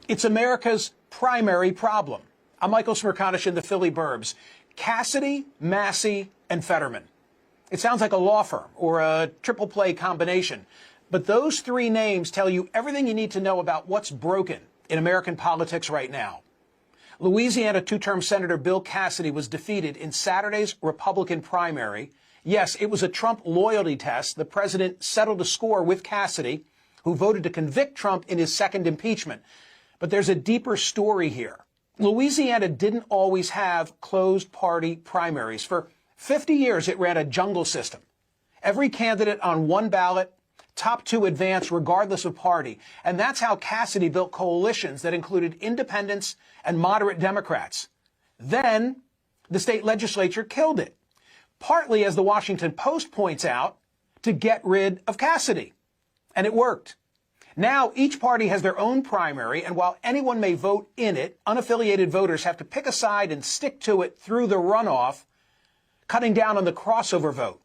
It's America's primary problem. I'm Michael Smerconish in the Philly Burbs. Cassidy, Massey, and Fetterman. It sounds like a law firm or a triple play combination. But those three names tell you everything you need to know about what's broken in American politics right now. Louisiana two-term Senator Bill Cassidy was defeated in Saturday's Republican primary. Yes, it was a Trump loyalty test. The president settled a score with Cassidy, who voted to convict Trump in his second impeachment. But there's a deeper story here. Louisiana didn't always have closed party primaries. For 50 years, it ran a jungle system. Every candidate on one ballot, top two advance regardless of party. And that's how Cassidy built coalitions that included independents and moderate Democrats. Then the state legislature killed it, partly, as the Washington Post points out, to get rid of Cassidy. And it worked. Now each party has their own primary, and while anyone may vote in it, unaffiliated voters have to pick a side and stick to it through the runoff, cutting down on the crossover vote.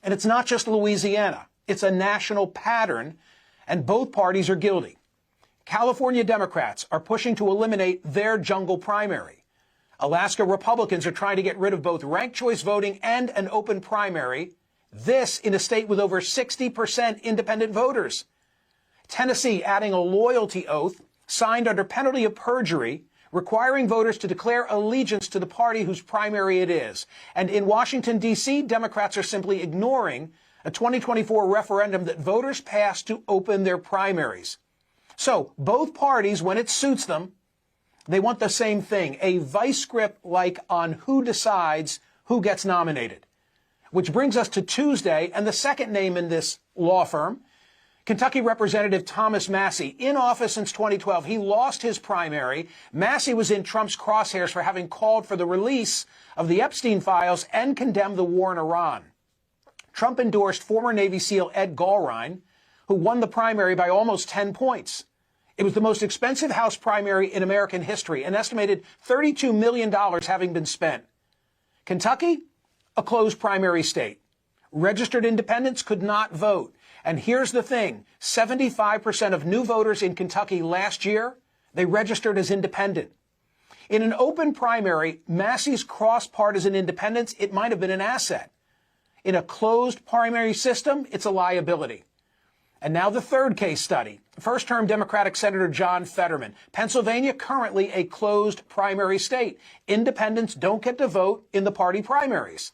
And it's not just Louisiana. It's a national pattern, and both parties are guilty. California Democrats are pushing to eliminate their jungle primary. Alaska Republicans are trying to get rid of both ranked choice voting and an open primary. This in a state with over 60% independent voters. Tennessee adding a loyalty oath signed under penalty of perjury, requiring voters to declare allegiance to the party whose primary it is. And in Washington, D.C., Democrats are simply ignoring a 2024 referendum that voters passed to open their primaries. So both parties, when it suits them, they want the same thing, a vice grip like on who decides who gets nominated. Which brings us to Tuesday and the second name in this law firm, Kentucky Representative Thomas Massey, in office since 2012. He lost his primary. Massey was in Trump's crosshairs for having called for the release of the Epstein files and condemned the war in Iran. Trump endorsed former Navy SEAL Ed Gallrein, who won the primary by almost 10 points. It was the most expensive House primary in American history, an estimated $32 million having been spent. Kentucky, a closed primary state. Registered independents could not vote. And here's the thing, 75% of new voters in Kentucky last year, they registered as independent. In an open primary, Massey's cross-partisan independence, it might have been an asset. In a closed primary system, it's a liability. And now the third case study, first-term Democratic Senator John Fetterman. Pennsylvania, currently a closed primary state. Independents don't get to vote in the party primaries.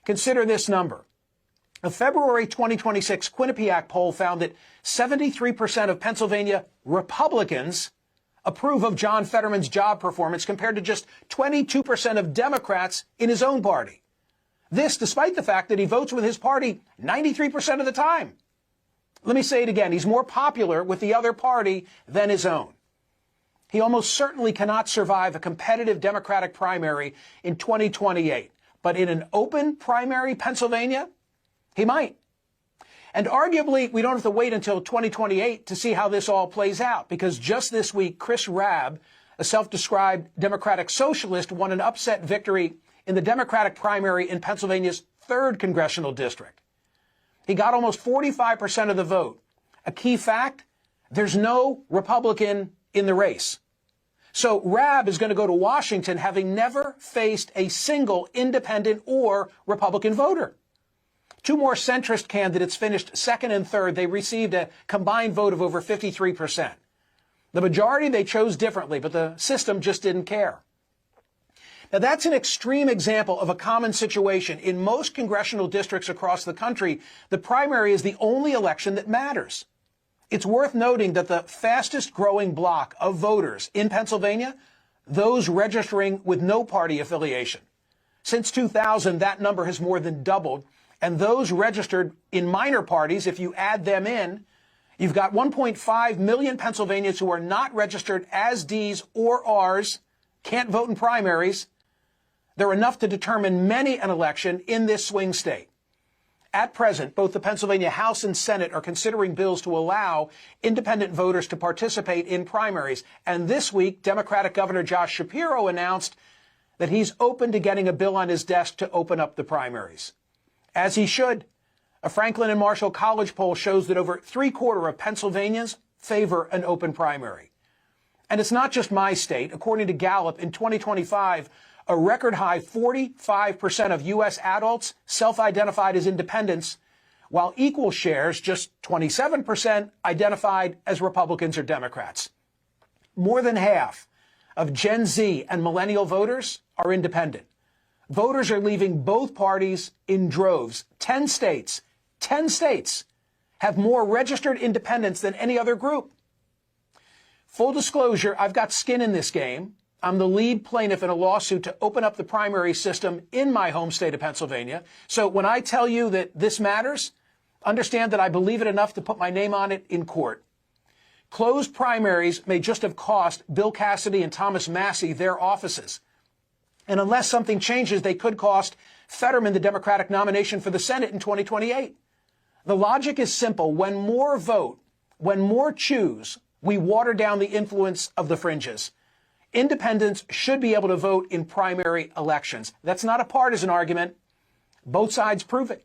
Consider this number. A February 2026 Quinnipiac poll found that 73% of Pennsylvania Republicans approve of John Fetterman's job performance compared to just 22% of Democrats in his own party. This despite the fact that he votes with his party 93% of the time. Let me say it again. He's more popular with the other party than his own. He almost certainly cannot survive a competitive Democratic primary in 2028. But in an open primary Pennsylvania, he might. And arguably, we don't have to wait until 2028 to see how this all plays out, because just this week, Chris Rabb, a self-described Democratic socialist, won an upset victory in the Democratic primary in Pennsylvania's 3rd congressional district. He got almost 45% of the vote. A key fact, there's no Republican in the race. So Rabb is going to go to Washington having never faced a single independent or Republican voter. Two more centrist candidates finished second and third. They received a combined vote of over 53%. The majority, they chose differently, but the system just didn't care. Now, that's an extreme example of a common situation. In most congressional districts across the country, the primary is the only election that matters. It's worth noting that the fastest growing block of voters in Pennsylvania, those registering with no party affiliation. Since 2000, that number has more than doubled. And those registered in minor parties, if you add them in, you've got 1.5 million Pennsylvanians who are not registered as Ds or Rs, can't vote in primaries. They're enough to determine many an election in this swing state. At present, both the Pennsylvania House and Senate are considering bills to allow independent voters to participate in primaries. And this week, Democratic Governor Josh Shapiro announced that he's open to getting a bill on his desk to open up the primaries. As he should. A Franklin and Marshall College poll shows that over 3/4 of Pennsylvanians favor an open primary. And it's not just my state. According to Gallup, in 2025, a record high 45% of U.S. adults self-identified as independents, while equal shares, just 27%, identified as Republicans or Democrats. More than half of Gen Z and millennial voters are independent. Voters are leaving both parties in droves. 10 states have more registered independents than any other group. Full disclosure, I've got skin in this game. I'm the lead plaintiff in a lawsuit to open up the primary system in my home state of Pennsylvania. So when I tell you that this matters, understand that I believe it enough to put my name on it in court. Closed primaries may just have cost Bill Cassidy and Thomas Massie their offices. And unless something changes, they could cost Fetterman the Democratic nomination for the Senate in 2028. The logic is simple. When more vote, when more choose, we water down the influence of the fringes. Independents should be able to vote in primary elections. That's not a partisan argument. Both sides prove it.